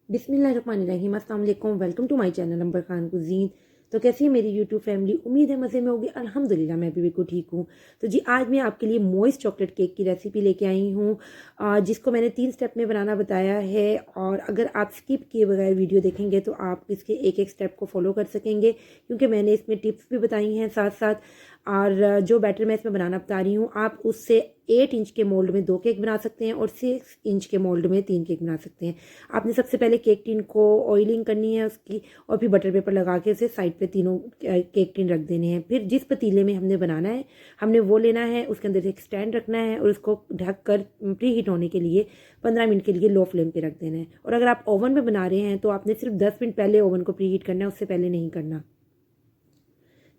बिस्मिल्लाहिर्रहमानिर्रहीम, अस्सलाम वालेकुम। Welcome to my channel Amber Khan cuisine. तो कैसी है मेरी यूट्यूब फैमिली? उम्मीद है मज़े में होगी। अल्हम्दुलिल्लाह मैं भी बिल्कुल ठीक हूँ। तो जी आज मैं आपके लिए मॉइस्ट चॉकलेट केक की रेसिपी लेके आई हूँ, जिसको मैंने 3 स्टेप में बनाना बताया है। और अगर आप स्किप किए बगैर वीडियो देखेंगे तो आप इसके एक एक स्टेप को फॉलो कर सकेंगे, क्योंकि मैंने इसमें टिप्स भी बताई हैं साथ साथ। और जो बैटर मैं इसमें बनाना बता रही हूँ, आप उससे 8 इंच के मोल्ड में 2 केक बना सकते हैं और 6 इंच के मोल्ड में 3 केक बना सकते हैं। आपने सबसे पहले केक टिन को ऑयलिंग करनी है उसकी, और फिर बटर पेपर लगा के उसे साइड पे तीनों केक टिन रख देने हैं। फिर जिस पतीले में हमने बनाना है हमने वो लेना है, उसके अंदर एक स्टैंड रखना है और उसको ढक कर प्री हीट होने के लिए 15 मिनट के लिए लो फ्लेम पे रख देना है। और अगर आप ओवन में बना रहे हैं तो आपने सिर्फ 10 मिनट पहले ओवन को प्री हीट करना है, उससे पहले नहीं करना।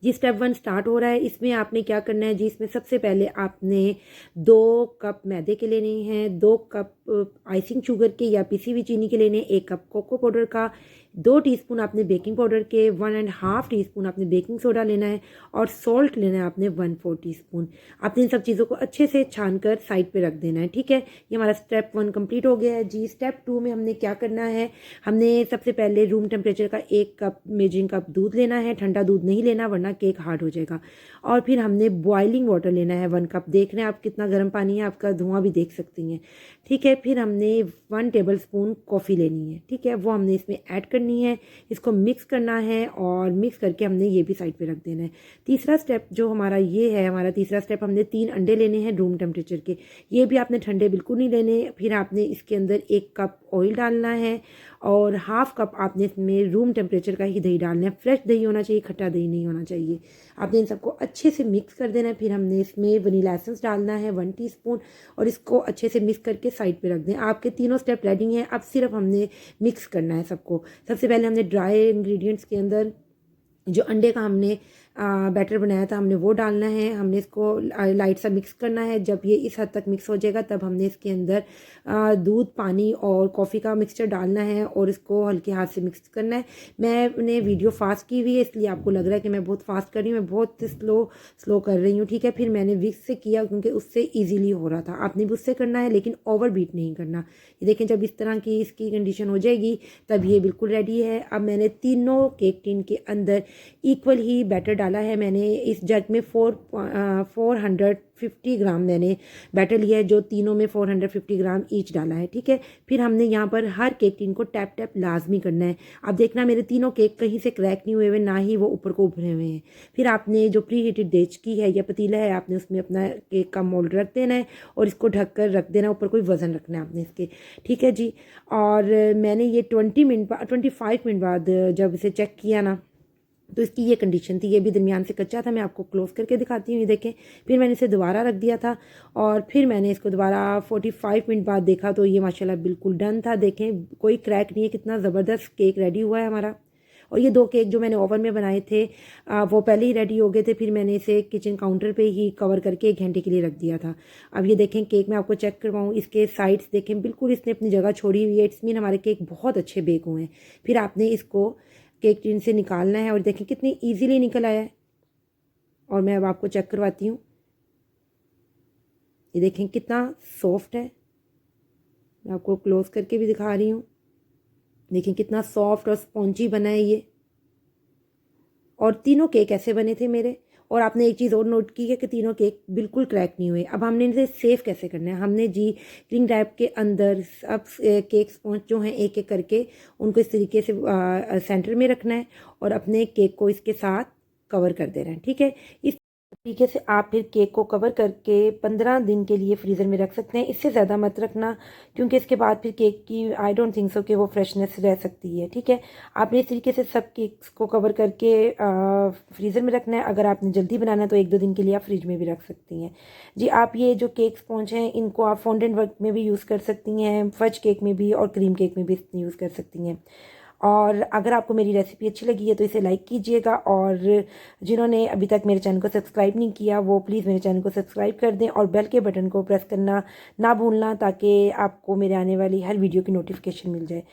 जी स्टेप 1 स्टार्ट हो रहा है। इसमें आपने क्या करना है जी, इसमें सबसे पहले आपने 2 कप मैदे के लेने हैं, 2 कप आइसिंग शुगर के या पिसी हुई चीनी के लेने, 1 कप कोको पाउडर का, 2 टीस्पून आपने बेकिंग पाउडर के, 1.5 टीस्पून आपने बेकिंग सोडा लेना है और सॉल्ट लेना है आपने 1/4 टीस्पून। आपने इन सब चीज़ों को अच्छे से छान कर साइड पे रख देना है। ठीक है, ये हमारा स्टेप 1 कंप्लीट हो गया है जी। स्टेप 2 में हमने क्या करना है, हमने सबसे पहले रूम टेम्परेचर का 1 कप मेजरिंग कप दूध लेना है। ठंडा दूध नहीं लेना वरना केक हार्ड हो जाएगा। और फिर हमने बॉइलिंग वाटर लेना है 1 कप। देख रहे हैं आप कितना गर्म पानी है, आपका धुआं भी देख सकती हैं। ठीक है, फिर हमने 1 टेबल स्पून कॉफ़ी लेनी है। ठीक है, वो हमने इसमें ऐड करनी है, इसको मिक्स करना है और मिक्स करके हमने ये भी साइड पे रख देना है। तीसरा स्टेप जो हमारा ये है, हमारा तीसरा स्टेप, हमने 3 अंडे लेने हैं रूम टेम्परेचर के। ये भी आपने ठंडे बिल्कुल नहीं लेने। फिर आपने इसके अंदर 1 कप ऑयल डालना है और 1/2 कप आपने इसमें रूम टेम्परेचर का ही दही डालना है। फ्रेश दही होना चाहिए, खट्टा दही नहीं होना चाहिए। आपने इन सबको अच्छे से मिक्स कर देना है। फिर हमने इसमें वनीला एसेंस डालना है 1 टीस्पून और इसको अच्छे से मिक्स करके साइड पे रख दें। आपके तीनों स्टेप रेडी हैं, अब सिर्फ हमने मिक्स करना है सबको। सबसे पहले हमने ड्राई इंग्रेडिएंट्स के अंदर जो अंडे का हमने बैटर बनाया था हमने वो डालना है। हमने इसको लाइट सा मिक्स करना है। जब ये इस हद तक मिक्स हो जाएगा तब हमने इसके अंदर दूध, पानी और कॉफ़ी का मिक्सचर डालना है और इसको हल्के हाथ से मिक्स करना है। मैंने वीडियो फास्ट की हुई है इसलिए आपको लग रहा है कि मैं बहुत फास्ट कर रही हूँ, मैं बहुत स्लो कर रही हूँ। ठीक है, फिर मैंने विक्स से किया क्योंकि उससे ईजिली हो रहा था। आपने भी उससे करना है लेकिन ओवर बीट नहीं करना। ये देखें, जब इस तरह की इसकी कंडीशन हो जाएगी तब ये बिल्कुल रेडी है। अब मैंने तीनों केक टिन के अंदर इक्वल ही बैटर डाला है। मैंने इस जग में 450 ग्राम मैंने बैटर लिया है, जो तीनों में 450 ग्राम ईच डाला है। ठीक है, फिर हमने यहाँ पर हर केक टिन को टैप टैप लाजमी करना है। अब देखना मेरे तीनों केक कहीं से क्रैक नहीं हुए हुए, ना ही वो ऊपर को उभरे हुए हैं। फिर आपने जो प्री हीटेड देचकी है या पतीला है, आपने उसमें अपना केक का मोल्ड रख देना है और इसको ढक कर रख देना, ऊपर कोई वज़न रखना है आपने इसके। ठीक है जी, और मैंने ये 25 मिनट बाद जब इसे चेक किया ना तो इसकी ये कंडीशन थी। ये भी दरमियान से कच्चा था। मैं आपको क्लोज करके दिखाती हूँ, ये देखें। फिर मैंने इसे दोबारा रख दिया था और फिर मैंने इसको दोबारा 45 मिनट बाद देखा तो ये माशाल्लाह बिल्कुल डन था। देखें, कोई क्रैक नहीं है, कितना ज़बरदस्त केक रेडी हुआ है हमारा। और ये 2 केक जो मैंने ओवन में बनाए थे वो पहले ही रेडी हो गए थे। फिर मैंने इसे किचन काउंटर पे ही कवर करके 1 घंटे के लिए रख दिया था। अब ये देखें केक, मैं आपको चेक करवाऊँ, इसके साइड्स देखें बिल्कुल इसने अपनी जगह छोड़ी हुई है। इट्स मीन हमारे केक बहुत अच्छे बेक हुए हैं। फिर आपने इसको केक टिन से निकालना है और देखें कितनी इजीली निकल आया है। और मैं अब आपको चेक करवाती हूँ, ये देखें कितना सॉफ्ट है। मैं आपको क्लोज करके भी दिखा रही हूँ, देखें कितना सॉफ्ट और स्पॉन्जी बना है ये। और तीनों केक ऐसे बने थे मेरे। और आपने एक चीज़ और नोट की है कि तीनों केक बिल्कुल क्रैक नहीं हुए। अब हमने इसे सेव कैसे करना है, हमने जी क्लिंग रैप के अंदर अब केक स्पॉन्ज जो हैं एक एक करके उनको इस तरीके से सेंटर में रखना है और अपने केक को इसके साथ कवर कर देना है। ठीक है, इस तरीके से आप फिर केक को कवर करके 15 दिन के लिए फ्रीज़र में रख सकते हैं। इससे ज़्यादा मत रखना क्योंकि इसके बाद फिर केक की आई डोंट थिंक सो कि वो फ्रेशनेस रह सकती है। ठीक है, आपने इस तरीके से सब केक्स को कवर करके फ्रीज़र में रखना है। अगर आपने जल्दी बनाना है तो 1-2 दिन के लिए आप फ्रिज में भी रख सकती हैं। जी, आप ये जो केक स्पॉन्ज हैं इनको आप फॉन्डेंट वर्क में भी यूज़ कर सकती हैं, फज केक में भी और क्रीम केक में भी यूज़ कर सकती हैं। और अगर आपको मेरी रेसिपी अच्छी लगी है तो इसे लाइक कीजिएगा, और जिन्होंने अभी तक मेरे चैनल को सब्सक्राइब नहीं किया वो प्लीज़ मेरे चैनल को सब्सक्राइब कर दें और बेल के बटन को प्रेस करना ना भूलना, ताकि आपको मेरे आने वाली हर वीडियो की नोटिफिकेशन मिल जाए।